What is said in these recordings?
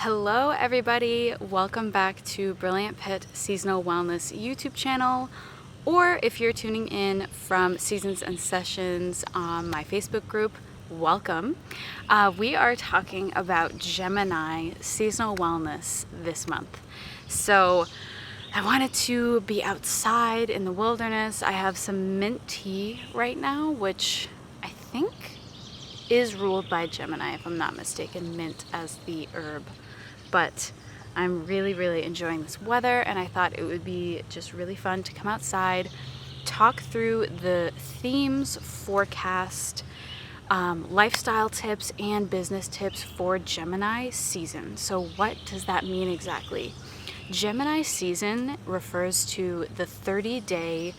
Hello everybody, welcome back to Brilliant Pit Seasonal Wellness YouTube channel, or if you're tuning in from Seasons and Sessions on my Facebook group, welcome. We are talking about Gemini seasonal wellness this month. So I wanted to be outside in the wilderness. I have some mint tea right now, which I think is ruled by Gemini, if I'm not mistaken, mint as the herb. But I'm really enjoying this weather, and I thought it would be just really fun to come outside, talk through the themes, forecast, lifestyle tips, and business tips for Gemini season. So what does that mean exactly? Gemini season refers to the 30-day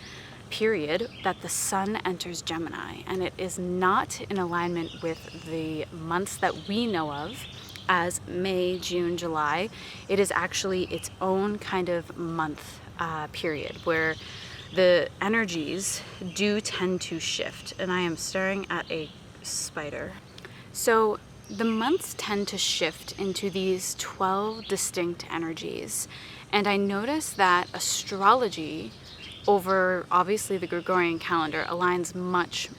period that the sun enters Gemini, and it is not in alignment with the months that we know of as May, June, July. It is actually its own kind of month period where the energies do tend to shift. And I am staring at a spider. So the months tend to shift into these 12 distinct energies. And I noticed that astrology over obviously the Gregorian calendar aligns much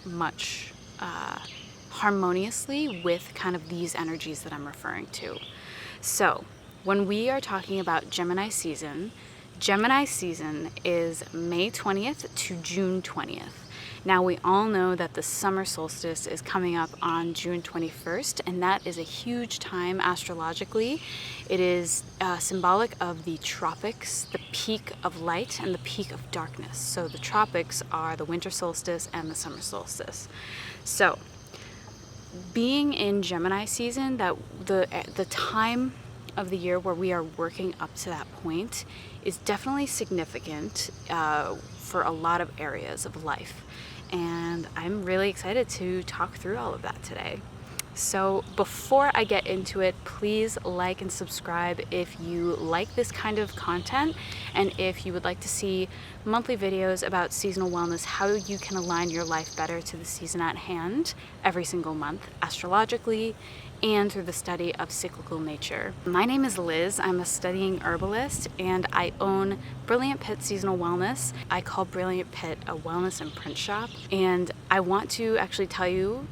harmoniously with kind of these energies that I'm referring to. So when we are talking about Gemini season is May 20th to June 20th. Now we all know that the summer solstice is coming up on June 21st, and that is a huge time astrologically. It is symbolic of the tropics, the peak of light and the peak of darkness. So the tropics are the winter solstice and the summer solstice. So being in Gemini season, that the time of the year where we are working up to that point is definitely significant for a lot of areas of life. And I'm really excited to talk through all of that today. So before I get into it, please like and subscribe if you like this kind of content, and if you would like to see monthly videos about seasonal wellness, how you can align your life better to the season at hand every single month astrologically and through the study of cyclical nature. My name is Liz. I'm a studying herbalist, and I own Brilliant Pit Seasonal Wellness. I call Brilliant Pit a wellness and print shop, and I want to actually tell you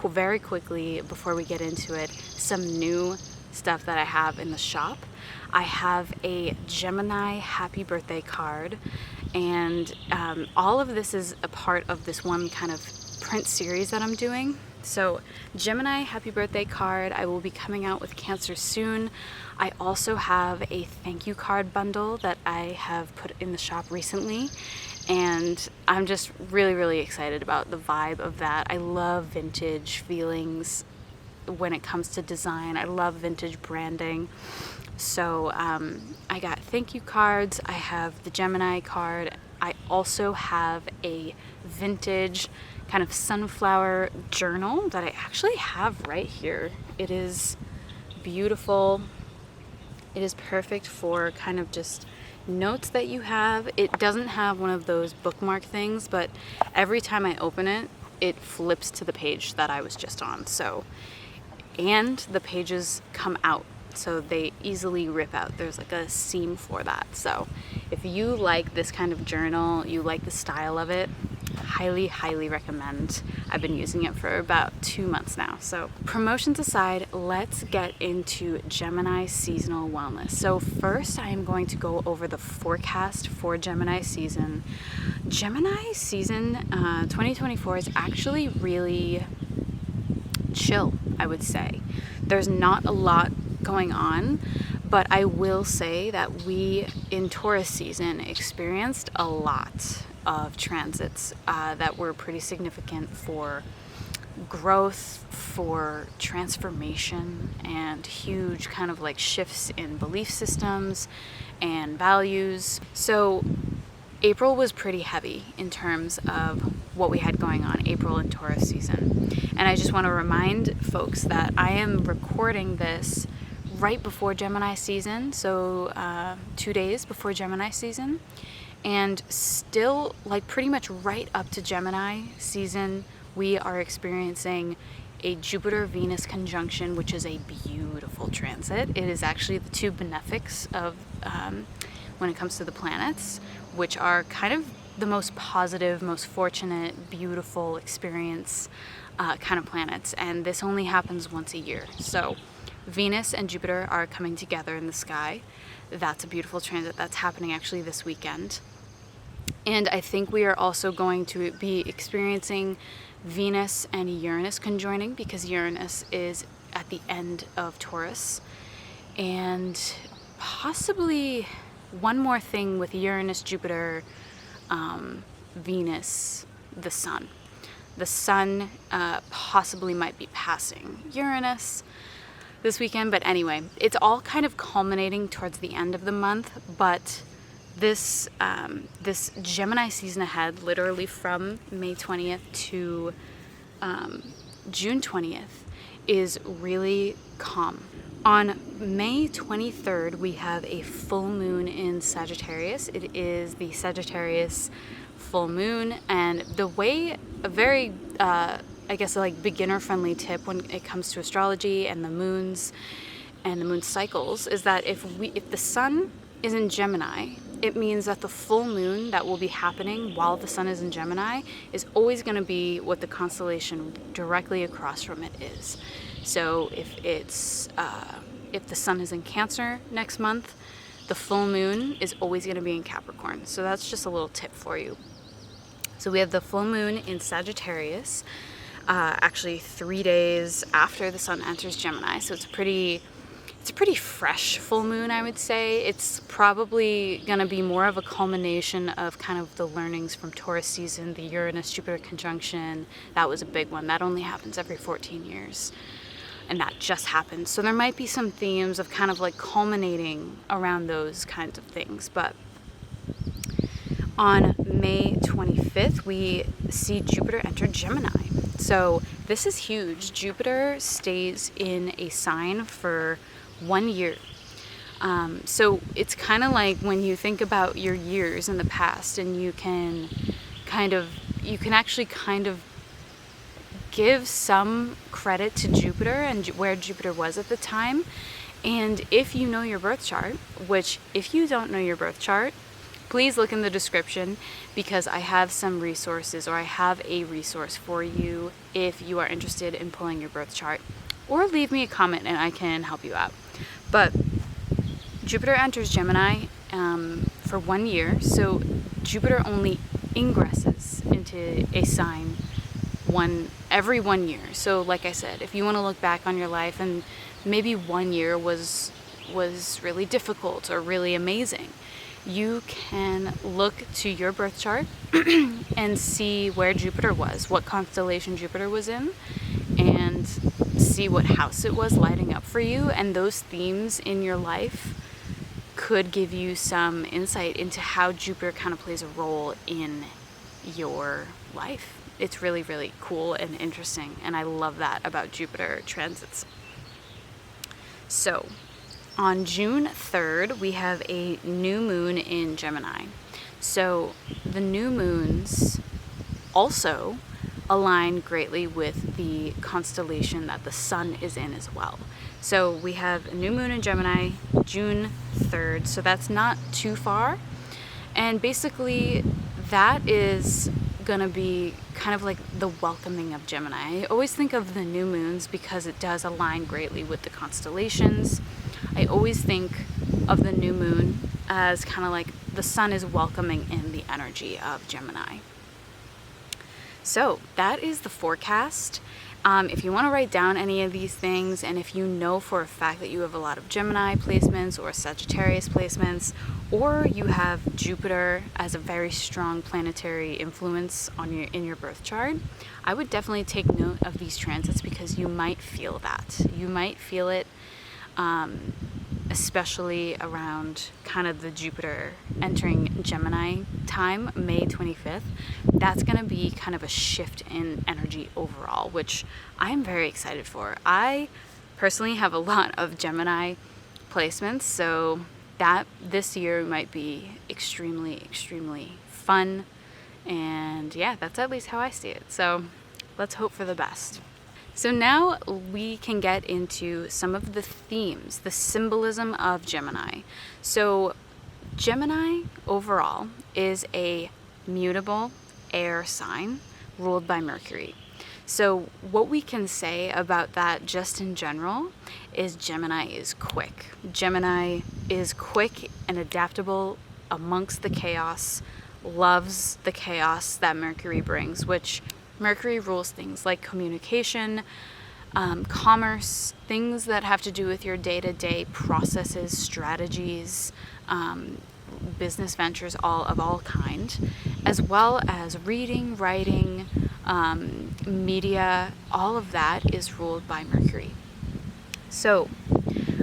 very quickly before we get into it some new stuff that I have in the shop. I have a Gemini happy birthday card, and all of this is a part of this one kind of print series that I'm doing. So Gemini happy birthday card, I will be coming out with Cancer soon. I also have a thank you card bundle that I have put in the shop recently, and I'm just really excited about the vibe of that. I love vintage feelings when it comes to design. I love vintage branding. So I got thank you cards. I have the Gemini card. I also have a vintage kind of sunflower journal that I actually have right here. It is beautiful. It is perfect for kind of just notes that you have. It doesn't have one of those bookmark things, but every time I open it, it flips to the page that I was just on. So, and the pages come out, so they easily rip out. There's like a seam for that. So if you like this kind of journal, you like the style of it, highly recommend. I've been using it for about 2 months now. So promotions aside, let's get into Gemini seasonal wellness. So first I am going to go over the forecast for Gemini season. Gemini season 2024 is actually really chill, I would say. There's not a lot going on, but I will say that we in Taurus season experienced a lot of transits that were pretty significant for growth, for transformation, and huge kind of like shifts in belief systems and values. So April was pretty heavy in terms of what we had going on, April and Taurus season. And I just want to remind folks that I am recording this right before Gemini season, so 2 days before Gemini season. And still, like pretty much right up to Gemini season, we are experiencing a Jupiter-Venus conjunction, which is a beautiful transit. It is actually the two benefics of when it comes to the planets, which are kind of the most positive, most fortunate, beautiful experience kind of planets. And this only happens once a year. So Venus and Jupiter are coming together in the sky. That's a beautiful transit that's happening actually this weekend. And I think we are also going to be experiencing Venus and Uranus conjoining, because Uranus is at the end of Taurus. And possibly one more thing with Uranus, Jupiter, Venus, the Sun. The Sun possibly might be passing Uranus this weekend, but anyway, it's all kind of culminating towards the end of the month. But this Gemini season ahead, literally from May 20th to June 20th, is really calm. On May 23rd, we have a full moon in Sagittarius. It is the Sagittarius full moon, and a very I guess like beginner-friendly tip when it comes to astrology and the moons and the moon cycles is that if the sun is in Gemini, it means that the full moon that will be happening while the sun is in Gemini is always going to be what the constellation directly across from it is. So if the sun is in Cancer next month, the full moon is always going to be in Capricorn. So that's just a little tip for you. So we have the full moon in Sagittarius, actually 3 days after the sun enters Gemini. So it's a pretty fresh full moon, I would say. It's probably going to be more of a culmination of kind of the learnings from Taurus season, the Uranus-Jupiter conjunction. That was a big one. That only happens every 14 years. And that just happened. So there might be some themes of kind of like culminating around those kinds of things. But on May 25th, we see Jupiter enter Gemini. So this is huge. Jupiter stays in a sign for 1 year. So it's kind of like when you think about your years in the past, and you can actually kind of give some credit to Jupiter and where Jupiter was at the time. And if you know your birth chart, which if you don't know your birth chart, please look in the description, because I have some resources, or I have a resource for you if you are interested in pulling your birth chart, or leave me a comment and I can help you out. But Jupiter enters Gemini for 1 year. So Jupiter only ingresses into a sign every 1 year. So like I said, if you want to look back on your life and maybe 1 year was really difficult or really amazing, you can look to your birth chart and see where Jupiter was, what constellation Jupiter was in, and see what house it was lighting up for you. And those themes in your life could give you some insight into how Jupiter kind of plays a role in your life. It's really, really cool and interesting, and I love that about Jupiter transits. So on June 3rd, we have a new moon in Gemini. So the new moons also align greatly with the constellation that the sun is in as well. So we have a new moon in Gemini, June 3rd, so that's not too far. And basically that is going to be kind of like the welcoming of Gemini. I always think of the new moons because it does align greatly with the constellations. I always think of the new moon as kind of like the sun is welcoming in the energy of Gemini. So that is the forecast. If you want to write down any of these things, and if you know for a fact that you have a lot of Gemini placements or Sagittarius placements, or you have Jupiter as a very strong planetary influence in your birth chart, I would definitely take note of these transits, because you might feel that. You might feel it, especially around kind of the Jupiter entering Gemini time, May 25th. That's going to be kind of a shift in energy overall, which I am very excited for. I personally have a lot of Gemini placements, so that this year might be extremely, extremely fun. And yeah, that's at least how I see it. So let's hope for the best. So now we can get into some of the themes, the symbolism of Gemini. So Gemini overall is a mutable air sign ruled by Mercury. So what we can say about that just in general is Gemini is quick. Gemini is quick and adaptable amongst the chaos, loves the chaos that Mercury brings, which Mercury rules things like communication, commerce, things that have to do with your day-to-day processes, strategies, business ventures, all kind, as well as reading, writing, media. All of that is ruled by Mercury. So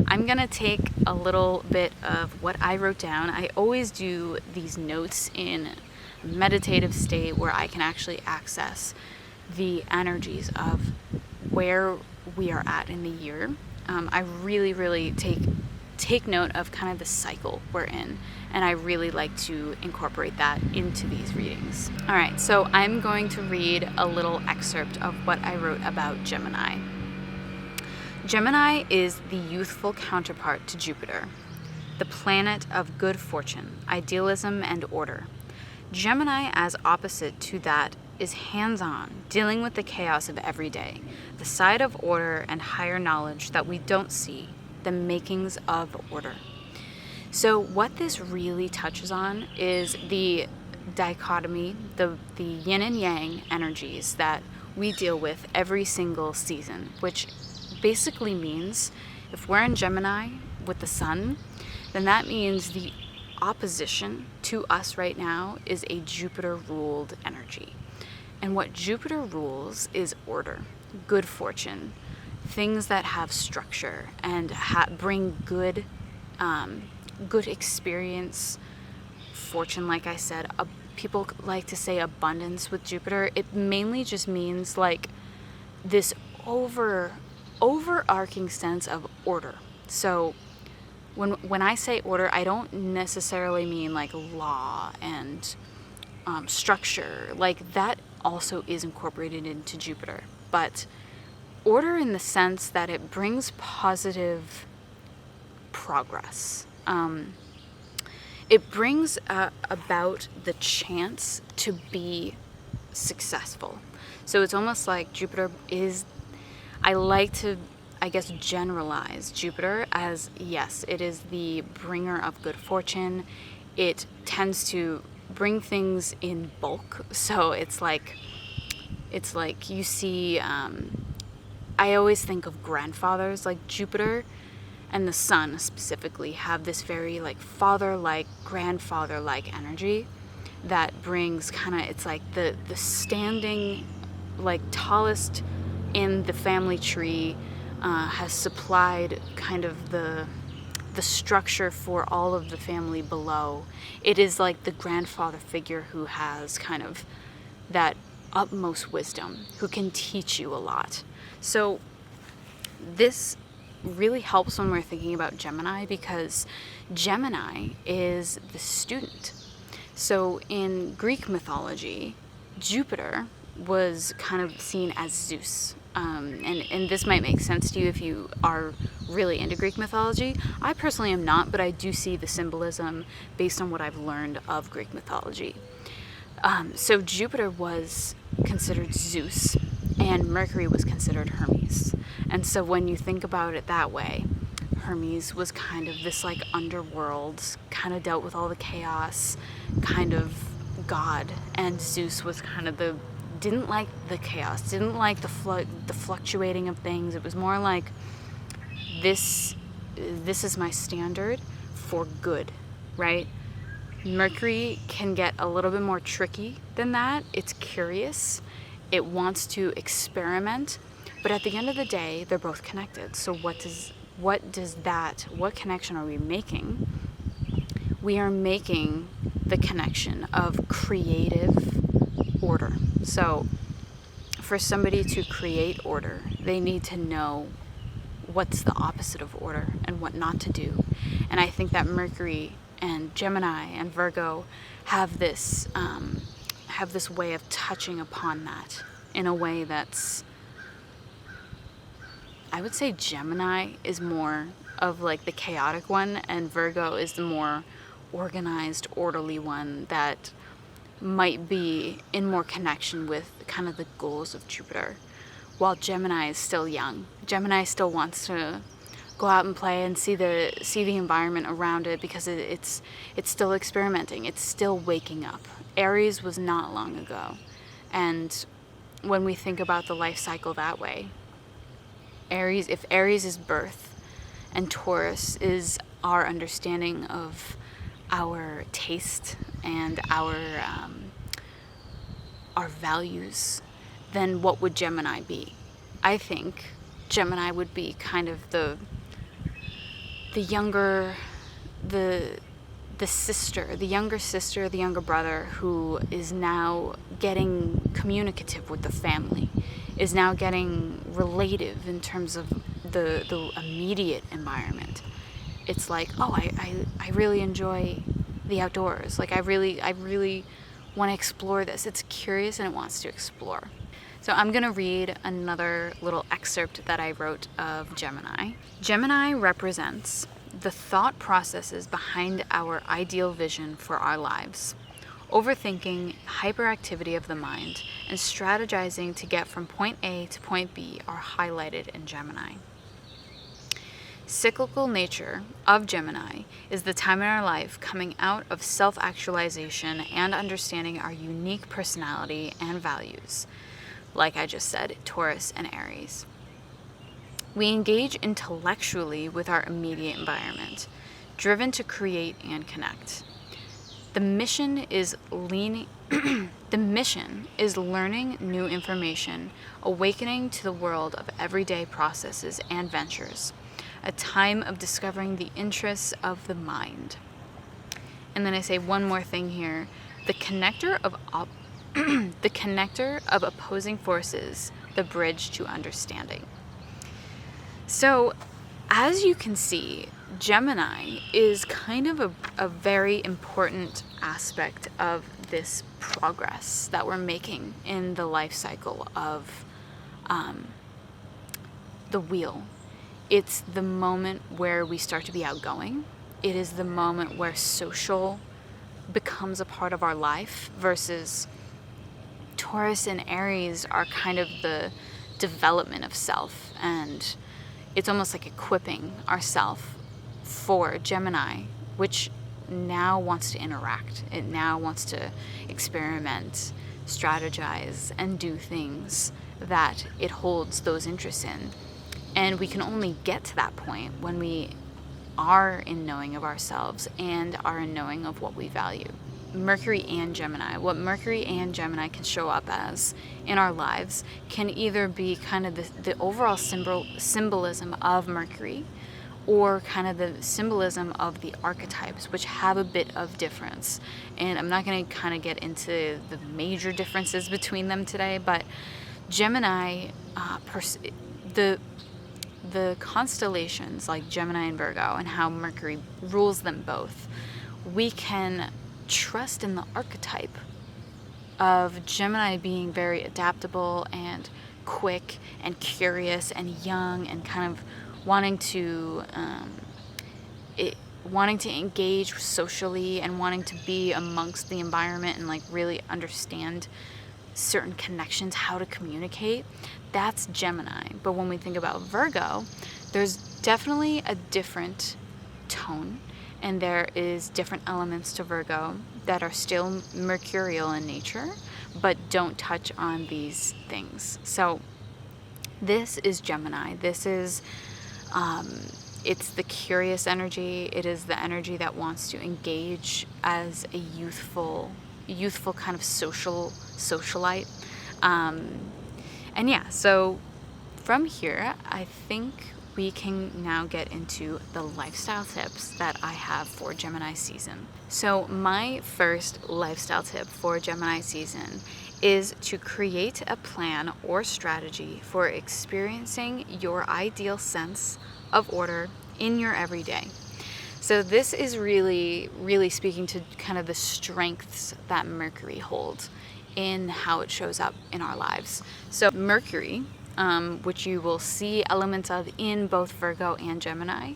I'm going to take a little bit of what I wrote down. I always do these notes in a meditative state where I can actually access the energies of where we are at in the year. I really take note of kind of the cycle we're in, and I really like to incorporate that into these readings. All right, so I'm going to read a little excerpt of what I wrote about Gemini. Gemini is the youthful counterpart to Jupiter, the planet of good fortune, idealism, and order. Gemini, as opposite to that, is hands-on, dealing with the chaos of every day, the side of order and higher knowledge that we don't see, the makings of order. So what this really touches on is the dichotomy, the yin and yang energies that we deal with every single season, which basically means if we're in Gemini with the sun, then that means the opposition to us right now is a Jupiter-ruled energy. And what Jupiter rules is order, good fortune, things that have structure and bring good experience, fortune, like I said. People like to say abundance with Jupiter. It mainly just means like this overarching sense of order. So when I say order, I don't necessarily mean like law and structure. Like that also is incorporated into Jupiter, but order in the sense that it brings positive progress. It brings about the chance to be successful. So it's almost like Jupiter is, I like to, I guess, generalize Jupiter as, yes, it is the bringer of good fortune. It tends to bring things in bulk. So it's like you see, I always think of grandfathers, like Jupiter and the sun specifically have this very like father-like, grandfather-like energy that brings kind of, it's like the standing, like tallest in the family tree, has supplied kind of the structure for all of the family below. It is like the grandfather figure who has kind of that utmost wisdom, who can teach you a lot. So this really helps when we're thinking about Gemini, because Gemini is the student. So in Greek mythology, Jupiter was kind of seen as Zeus. And this might make sense to you if you are really into Greek mythology. I personally am not, but I do see the symbolism based on what I've learned of Greek mythology. So Jupiter was considered Zeus, and Mercury was considered Hermes. And so when you think about it that way, Hermes was kind of this like underworld, kind of dealt with all the chaos, kind of god, and Zeus was kind of didn't like the chaos, didn't like the fluctuating of things. It was more like, this is my standard for good, right? Mercury can get a little bit more tricky than that. It's curious. It wants to experiment. But at the end of the day, they're both connected. So what connection are we making? We are making the connection of creative order. So for somebody to create order, they need to know what's the opposite of order and what not to do. And I think that Mercury and Gemini and Virgo have this way of touching upon that in a way that's I would say Gemini is more of like the chaotic one, and Virgo is the more organized, orderly one that might be in more connection with kind of the goals of Jupiter, while Gemini is still young. Gemini still wants to go out and play and see the environment around it, because it's still experimenting, it's still waking up. Aries was not long ago, and when we think about the life cycle that way, if Aries is birth and Taurus is our understanding of our taste and our values, then what would Gemini be? I think Gemini would be kind of the younger sister, the younger brother, who is now getting communicative with the family, is now getting relative in terms of the immediate environment. It's like, oh, I really enjoy the outdoors. Like I really want to explore this. It's curious and it wants to explore. So I'm going to read another little excerpt that I wrote of Gemini. Gemini represents the thought processes behind our ideal vision for our lives. Overthinking, hyperactivity of the mind, and strategizing to get from point A to point B are highlighted in Gemini. Cyclical nature of Gemini is the time in our life coming out of self-actualization and understanding our unique personality and values. Like I just said, Taurus and Aries. We engage intellectually with our immediate environment, driven to create and connect. The mission is learning new information, awakening to the world of everyday processes and ventures, a time of discovering the interests of the mind. And then I say one more thing here, the connector of opposing forces, the bridge to understanding. So, as you can see, Gemini is kind of a very important aspect of this progress that we're making in the life cycle of the wheel. It's the moment where we start to be outgoing. It is the moment where social becomes a part of our life, versus Taurus and Aries are kind of the development of self, and it's almost like equipping ourselves for Gemini, which now wants to interact. It now wants to experiment, strategize, and do things that it holds those interests in. And we can only get to that point when we are in knowing of ourselves and are in knowing of what we value. Mercury and Gemini. What Mercury and Gemini can show up as in our lives can either be kind of the overall symbolism of Mercury, or kind of the symbolism of the archetypes, which have a bit of difference. And I'm not going to kind of get into the major differences between them today, but Gemini, the constellations like Gemini and Virgo, and how Mercury rules them both, we can trust in the archetype of Gemini being very adaptable and quick and curious and young, and kind of wanting to engage socially and wanting to be amongst the environment and like really understand certain connections, how to communicate. That's Gemini. But when we think about Virgo, there's definitely a different tone, and there is different elements to Virgo that are still mercurial in nature, but don't touch on these things. So this is Gemini. This is it's the curious energy. It is the energy that wants to engage as a youthful kind of socialite. And yeah, so from here, I think we can now get into the lifestyle tips that I have for Gemini season. So my first lifestyle tip for Gemini season is to create a plan or strategy for experiencing your ideal sense of order in your everyday. So this is really, really speaking to kind of the strengths that Mercury holds in how it shows up in our lives. So Mercury which you will see elements of in both Virgo and Gemini.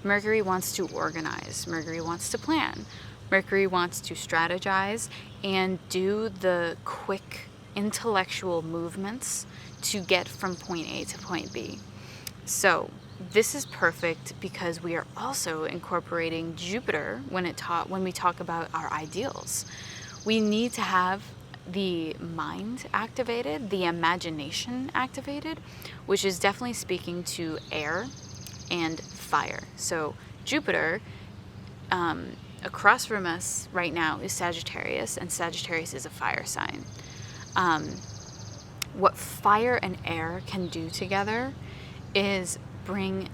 Mercury wants to organize. Mercury wants to plan. Mercury wants to strategize and do the quick intellectual movements to get from point A to point B. So this is perfect because we are also incorporating Jupiter when we talk about our ideals. We need to have the mind activated, the imagination activated, which is definitely speaking to air and fire. So Jupiter, across from us right now, is Sagittarius, and Sagittarius is a fire sign. What fire and air can do together is bring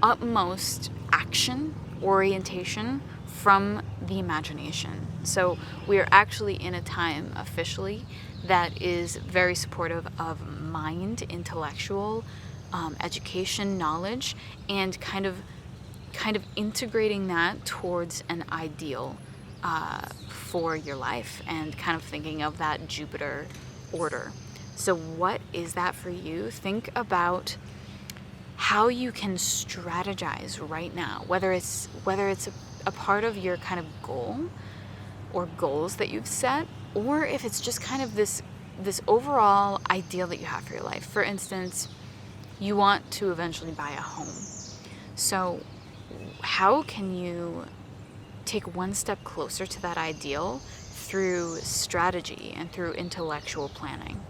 utmost action, orientation from the imagination. So we are actually in a time officially that is very supportive of mind, intellectual, education, knowledge, and kind of integrating that towards an ideal for your life, and kind of thinking of that Jupiter order. So what is that for you? Think about how you can strategize right now, whether it's a part of your kind of goal or goals that you've set, or if it's just kind of this overall ideal that you have for your life. For instance, you want to eventually buy a home. So how can you take one step closer to that ideal through strategy and through intellectual planning?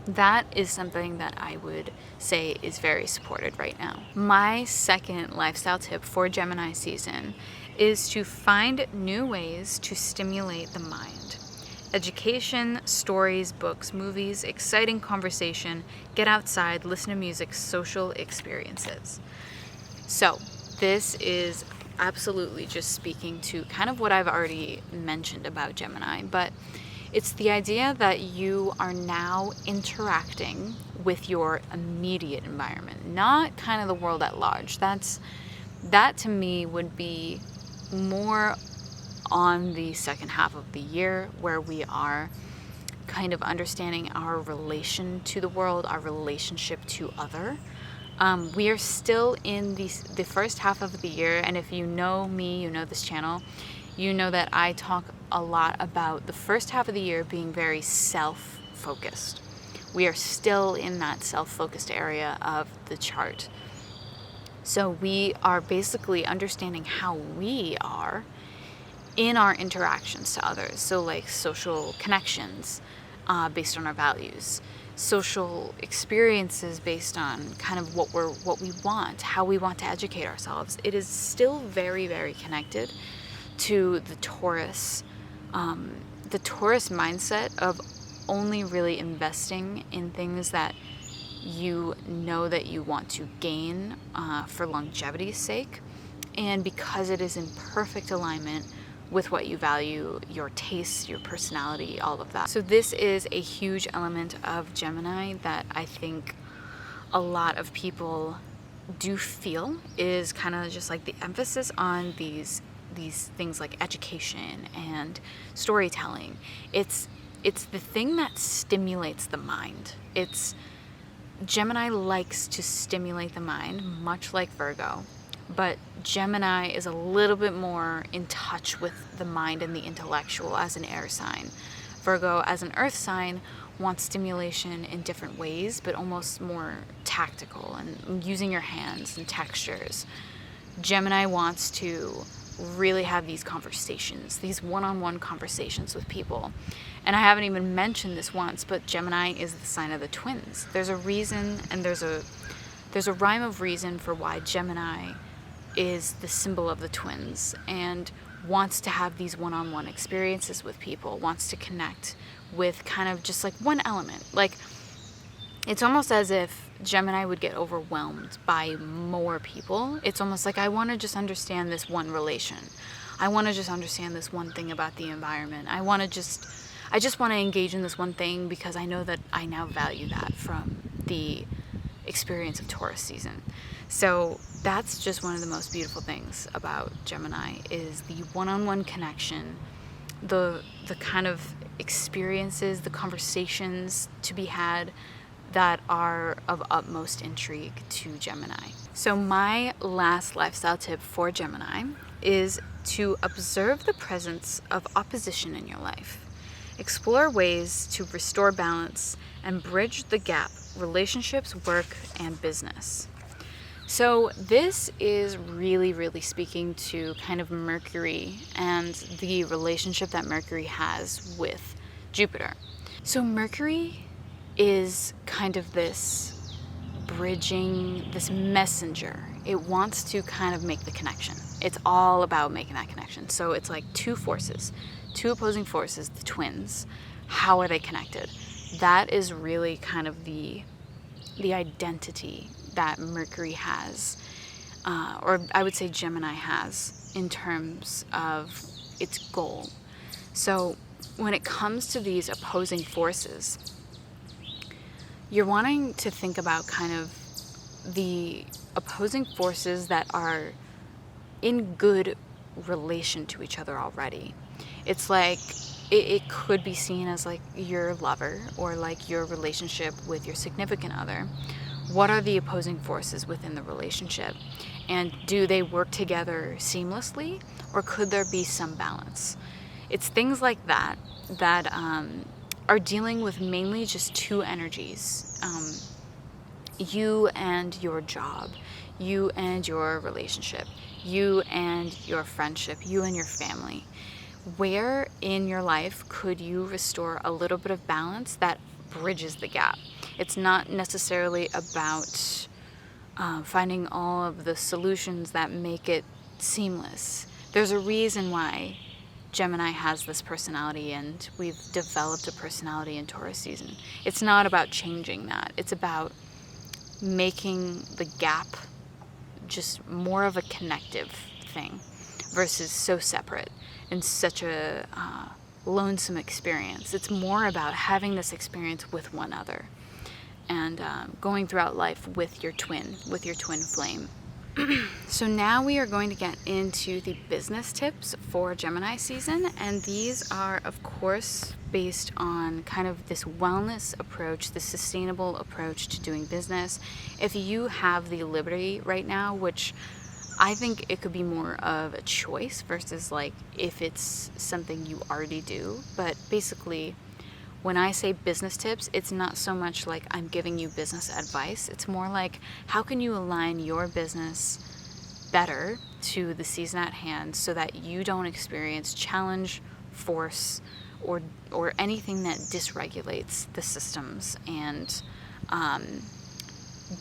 That is something that I would say is very supported right now. My second lifestyle tip for Gemini season is to find new ways to stimulate the mind. Education, stories, books, movies, exciting conversation, get outside, listen to music, social experiences. So this is absolutely just speaking to kind of what I've already mentioned about Gemini, but it's the idea that you are now interacting with your immediate environment, not kind of the world at large. That to me would be more on the second half of the year, where we are kind of understanding our relation to the world, our relationship to other. We are still in the first half of the year, and if you know me, you know this channel, you know that I talk a lot about the first half of the year being very self-focused. We are still in that self-focused area of the chart. So we are basically understanding how we are in our interactions to others. So like social connections based on our values, social experiences based on kind of what we want, how we want to educate ourselves. It is still very, very connected to the Taurus mindset of only really investing in things that you know that you want to gain for longevity's sake, and because it is in perfect alignment with what you value, your tastes, your personality, all of that. So this is a huge element of Gemini that I think a lot of people do feel is kind of just like the emphasis on these things like education and storytelling. It's the thing that stimulates the mind. Gemini likes to stimulate the mind, much like Virgo, but Gemini is a little bit more in touch with the mind and the intellectual as an air sign. Virgo, as an earth sign, wants stimulation in different ways, but almost more tactical and using your hands and textures. Gemini wants to really have these conversations, these one-on-one conversations with people. And I haven't even mentioned this once, but Gemini is the sign of the twins. There's a reason, and there's a rhyme of reason for why Gemini is the symbol of the twins and wants to have these one-on-one experiences with people, wants to connect with kind of just like one element. Like, it's almost as if Gemini would get overwhelmed by more people. It's almost like, I want to just understand this one relation. I want to just understand this one thing about the environment. I just want to engage in this one thing because I know that I now value that from the experience of Taurus season. So that's just one of the most beautiful things about Gemini, is the one-on-one connection, the kind of experiences, the conversations to be had, that are of utmost intrigue to Gemini. So my last lifestyle tip for Gemini is to observe the presence of opposition in your life. Explore ways to restore balance and bridge the gap, relationships, work, and business. So this is really speaking to kind of Mercury and the relationship that Mercury has with Jupiter. So Mercury is kind of this bridging, this messenger. It wants to kind of make the connection. It's all about making that connection. So it's like two forces, two opposing forces, the twins. How are they connected? That is really kind of the identity that Mercury has, or I would say Gemini has, in terms of its goal. So when it comes to these opposing forces, you're wanting to think about kind of the opposing forces that are in good relation to each other already. It's like it could be seen as like your lover or like your relationship with your significant other. What are the opposing forces within the relationship? And do they work together seamlessly, or could there be some balance? It's things like that that are dealing with mainly just two energies. You and your job, you and your relationship, you and your friendship, you and your family. Where in your life could you restore a little bit of balance that bridges the gap? It's not necessarily about finding all of the solutions that make it seamless. There's a reason why Gemini has this personality, and we've developed a personality in Taurus season. It's not about changing that. It's about making the gap just more of a connective thing versus so separate and such a lonesome experience. It's more about having this experience with one other and going throughout life with your twin flame. So now we are going to get into the business tips for Gemini season, and these are of course based on kind of this wellness approach, this sustainable approach to doing business. If you have the liberty right now, which I think it could be more of a choice versus like if it's something you already do, but basically when I say business tips, it's not so much like I'm giving you business advice. It's more like how can you align your business better to the season at hand so that you don't experience challenge, force, or anything that dysregulates the systems and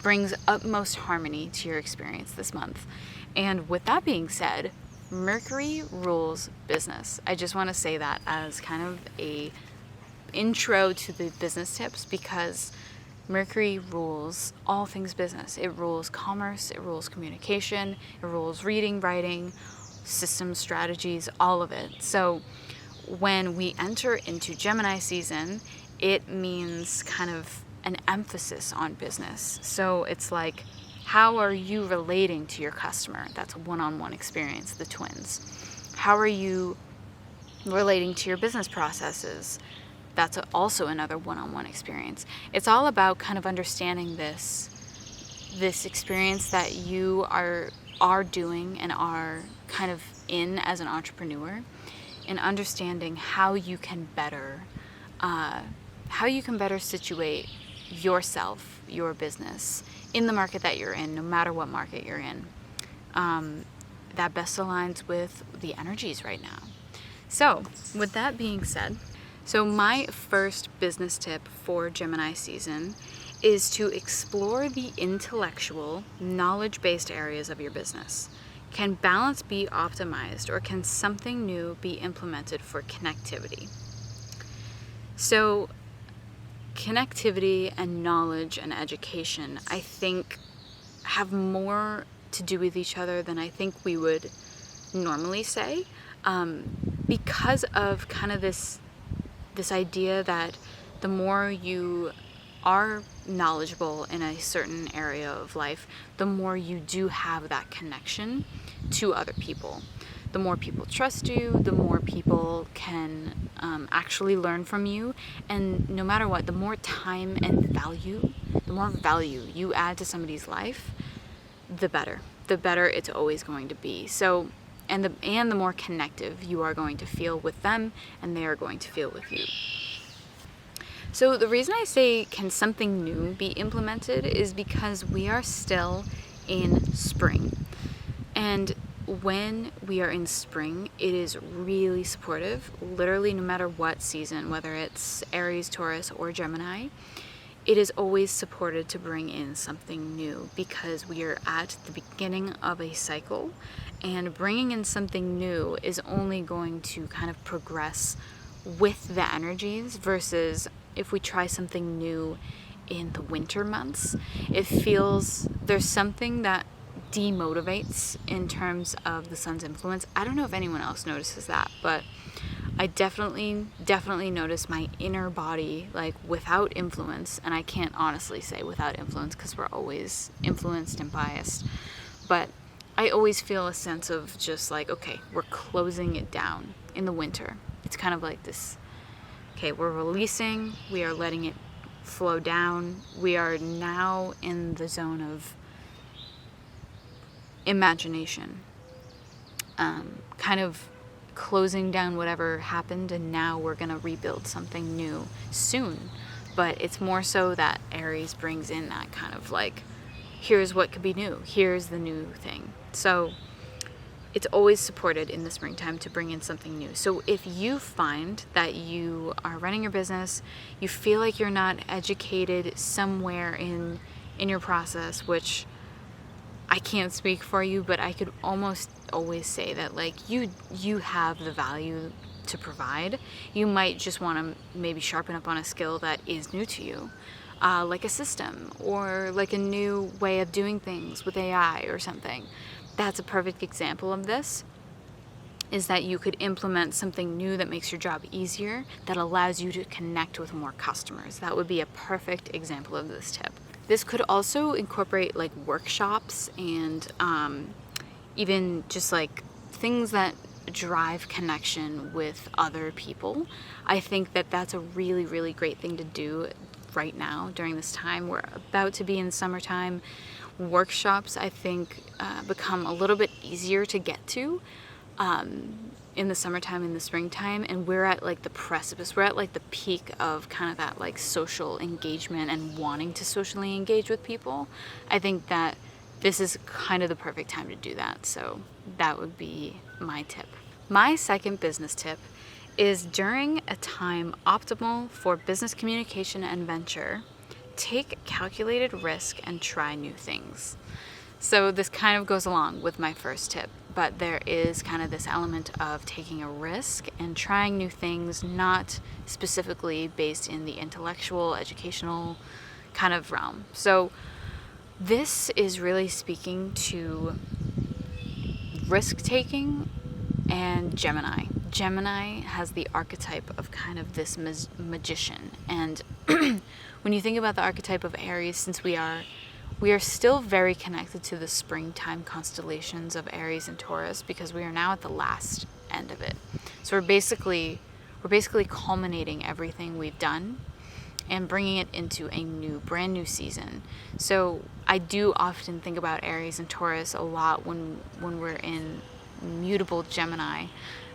brings utmost harmony to your experience this month. And with that being said, Mercury rules business. I just want to say that as kind of a intro to the business tips, because Mercury rules all things business. It rules commerce, it rules communication, it rules reading, writing, systems, strategies, all of it. So when we enter into Gemini season, it means kind of an emphasis on business. So it's like, how are you relating to your customer? That's a one-on-one experience, the twins. How are you relating to your business processes? That's also another one-on-one experience. It's all about kind of understanding this experience that you are doing and are kind of in as an entrepreneur, and understanding how you can better situate yourself, your business, in the market that you're in, no matter what market you're in. That best aligns with the energies right now. So with that being said, so my first business tip for Gemini season is to explore the intellectual, knowledge-based areas of your business. Can balance be optimized, or can something new be implemented for connectivity? So connectivity and knowledge and education, I think, have more to do with each other than I think we would normally say, because of kind of this idea that the more you are knowledgeable in a certain area of life, the more you do have that connection to other people. The more people trust you, the more people can actually learn from you. And no matter what, the more time and value value you add to somebody's life, the better. The better it's always going to be. So, and the more connective you are going to feel with them, and they are going to feel with you. So the reason I say, can something new be implemented, is because we are still in spring. And when we are in spring, it is really supportive, literally no matter what season, whether it's Aries, Taurus, or Gemini, it is always supported to bring in something new, because we are at the beginning of a cycle, and bringing in something new is only going to kind of progress with the energies, versus if we try something new in the winter months, it feels there's something that demotivates in terms of the sun's influence. I don't know if anyone else notices that, but I definitely notice my inner body, like, without influence, and I can't honestly say without influence because we're always influenced and biased, but I always feel a sense of just like, okay, we're closing it down in the winter. It's kind of like this, okay, we're releasing, we are letting it flow down, we are now in the zone of imagination, kind of closing down whatever happened, and now we're going to rebuild something new soon. But it's more so that Aries brings in that kind of like, here's what could be new, here's the new thing. So it's always supported in the springtime to bring in something new. So if you find that you are running your business, you feel like you're not educated somewhere in your process, which I can't speak for you, but I could almost always say that, like, you have the value to provide. You might just want to maybe sharpen up on a skill that is new to you, like a system or like a new way of doing things with AI or something. That's a perfect example of this, is that you could implement something new that makes your job easier, that allows you to connect with more customers. That would be a perfect example of this tip. This could also incorporate like workshops and even just like things that drive connection with other people. I think that that's a really, really great thing to do right now during this time. We're about to be in summertime. Workshops, I think, become a little bit easier to get to in the summertime, in the springtime, and we're at like the precipice, we're at like the peak of kind of that like social engagement and wanting to socially engage with people. I think that this is kind of the perfect time to do that. So that would be my tip. My second business tip is, during a time optimal for business communication and venture, take calculated risk and try new things. So this kind of goes along with my first tip, but there is kind of this element of taking a risk and trying new things, not specifically based in the intellectual, educational kind of realm. So this is really speaking to risk-taking and Gemini. Gemini has the archetype of kind of this magician. And when you think about the archetype of Aries, since we are still very connected to the springtime constellations of Aries and Taurus, because we are now at the last end of it. So we're basically culminating everything we've done and bringing it into a brand new season. So I do often think about Aries and Taurus a lot when we're in mutable Gemini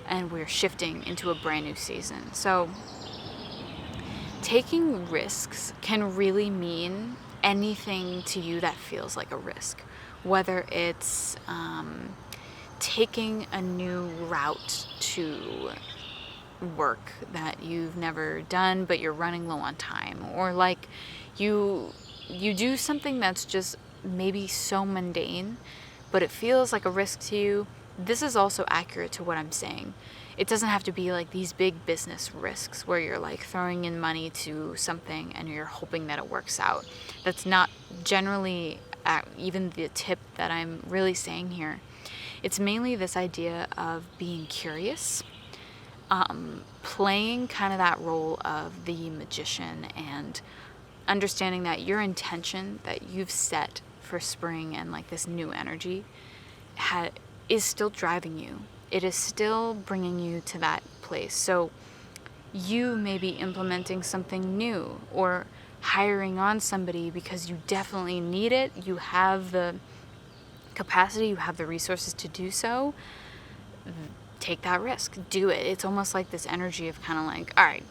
and we're shifting into a brand new season. So taking risks can really mean anything to you that feels like a risk, whether it's taking a new route to work that you've never done but you're running low on time, or like you do something that's just maybe so mundane but it feels like a risk to you. This is also accurate to what I'm saying. It doesn't have to be like these big business risks where you're like throwing in money to something and you're hoping that it works out. That's not generally even the tip that I'm really saying here. It's mainly this idea of being curious, playing kind of that role of the magician, and understanding that your intention that you've set for spring and like this new energy is still driving you. It is still bringing you to that place. So you may be implementing something new or hiring on somebody because you definitely need it, you have the capacity, you have the resources to do so, take that risk, do it. It's almost like this energy of kind of like, all right,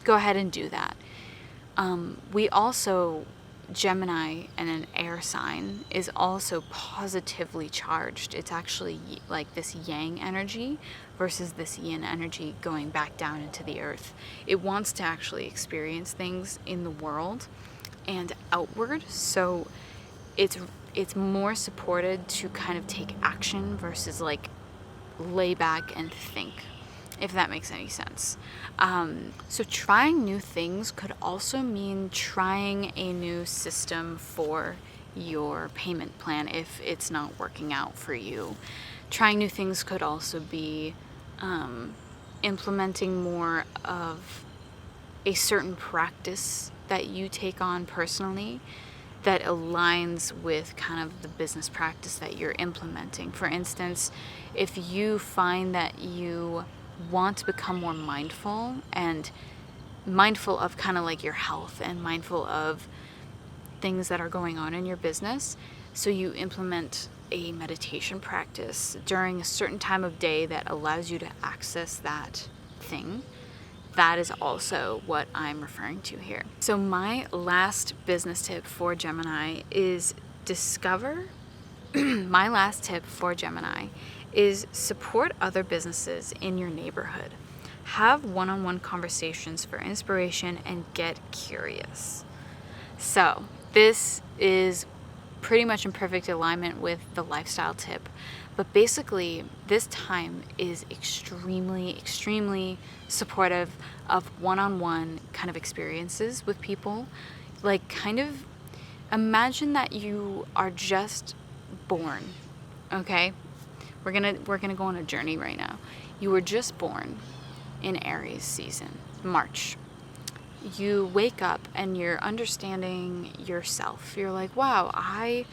go ahead and do that. We also, Gemini and an air sign is also positively charged. It's actually like this yang energy versus this yin energy going back down into the earth. It wants to actually experience things in the world and outward. So it's more supported to kind of take action versus like lay back and think, if that makes any sense. So trying new things could also mean trying a new system for your payment plan if it's not working out for you. Trying new things could also be implementing more of a certain practice that you take on personally that aligns with kind of the business practice that you're implementing. For instance, if you find that you want to become more mindful and mindful of kind of like your health and mindful of things that are going on in your business, so you implement a meditation practice during a certain time of day that allows you to access that thing. That is also what I'm referring to here. So my last business tip for Gemini is my last tip for Gemini is support other businesses in your neighborhood. Have one-on-one conversations for inspiration and get curious. So this is pretty much in perfect alignment with the lifestyle tip. But basically, this time is extremely, extremely supportive of one-on-one kind of experiences with people. Like, kind of imagine that you are just born, okay? We're gonna go on a journey right now. You were just born in Aries season, March. You wake up and you're understanding yourself. You're like, wow, I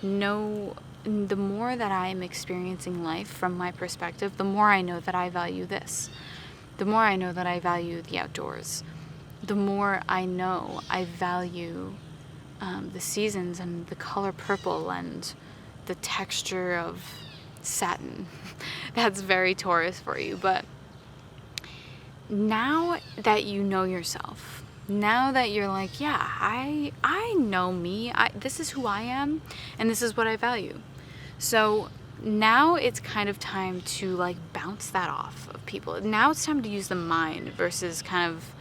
know. The more that I'm experiencing life from my perspective, the more I know that I value this. The more I know that I value the outdoors. The more I know I value the seasons and the color purple and the texture of satin. That's very Taurus for you. But now that you know yourself, now that you're like, yeah, I know me. This is who I am, and this is what I value. So now it's kind of time to like bounce that off of people. Now it's time to use the mind versus kind of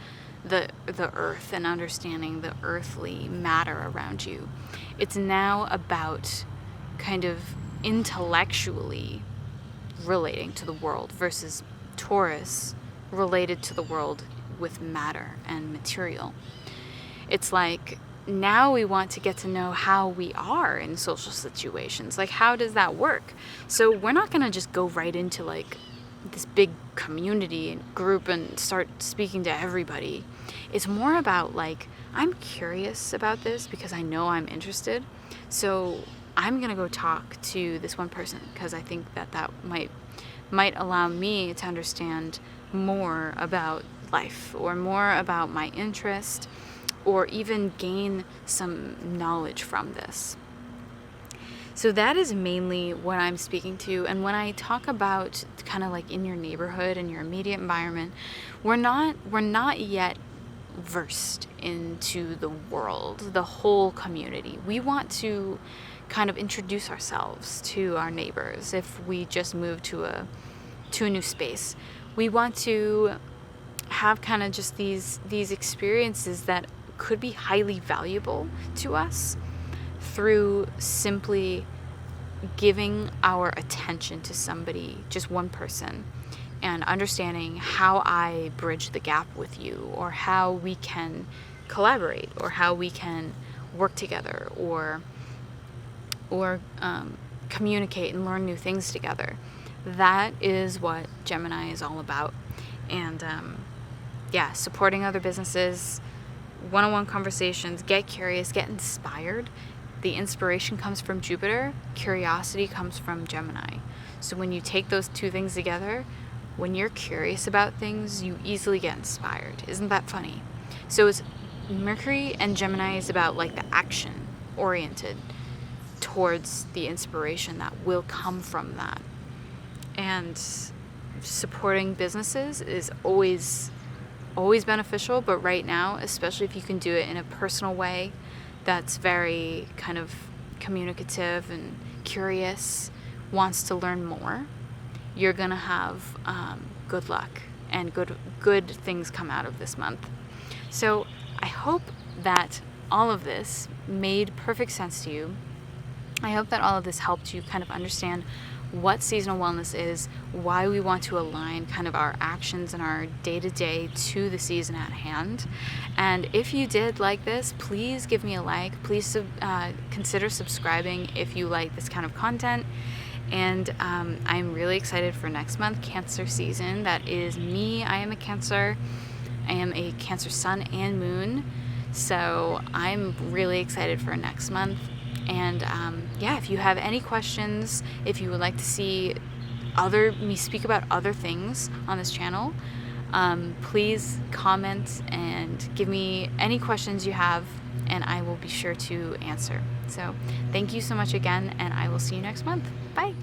the earth and understanding the earthly matter around you. It's now about kind of intellectually relating to the world versus Taurus related to the world with matter and material. It's like now we want to get to know how we are in social situations. Like, how does that work? So we're not going to just go right into like this big community and group and start speaking to everybody. It's more about like, I'm curious about this because I know I'm interested. So I'm going to go talk to this one person because I think that might allow me to understand more about life or more about my interest, or even gain some knowledge from this. So that is mainly what I'm speaking to. And when I talk about kind of like in your neighborhood and your immediate environment, we're not yet versed into the world, the whole community. We want to kind of introduce ourselves to our neighbors if we just move to a new space. We want to have kind of just these experiences that could be highly valuable to us through simply giving our attention to somebody, just one person, and understanding how I bridge the gap with you, or how we can collaborate, or how we can work together, or communicate and learn new things together. That is what Gemini is all about. And supporting other businesses, one-on-one conversations, get curious, get inspired. The inspiration comes from Jupiter, curiosity comes from Gemini. So when you take those two things together, when you're curious about things, you easily get inspired. Isn't that funny? So it's Mercury and Gemini is about like the action oriented towards the inspiration that will come from that. And supporting businesses is always beneficial, but right now, especially if you can do it in a personal way that's very kind of communicative and curious, wants to learn more, you're gonna have good luck and good things come out of this month. So I hope that all of this made perfect sense to you. I hope that all of this helped you kind of understand what seasonal wellness is, why we want to align kind of our actions and our day-to-day to the season at hand. And if you did like this, please give me a like. Please consider subscribing if you like this kind of content. And I'm really excited for next month, Cancer season. That is me. I am a Cancer. I am a Cancer sun and moon. So I'm really excited for next month. And if you have any questions, if you would like to see me speak about other things on this channel, please comment and give me any questions you have, and I will be sure to answer. So thank you so much again, and I will see you next month. Bye.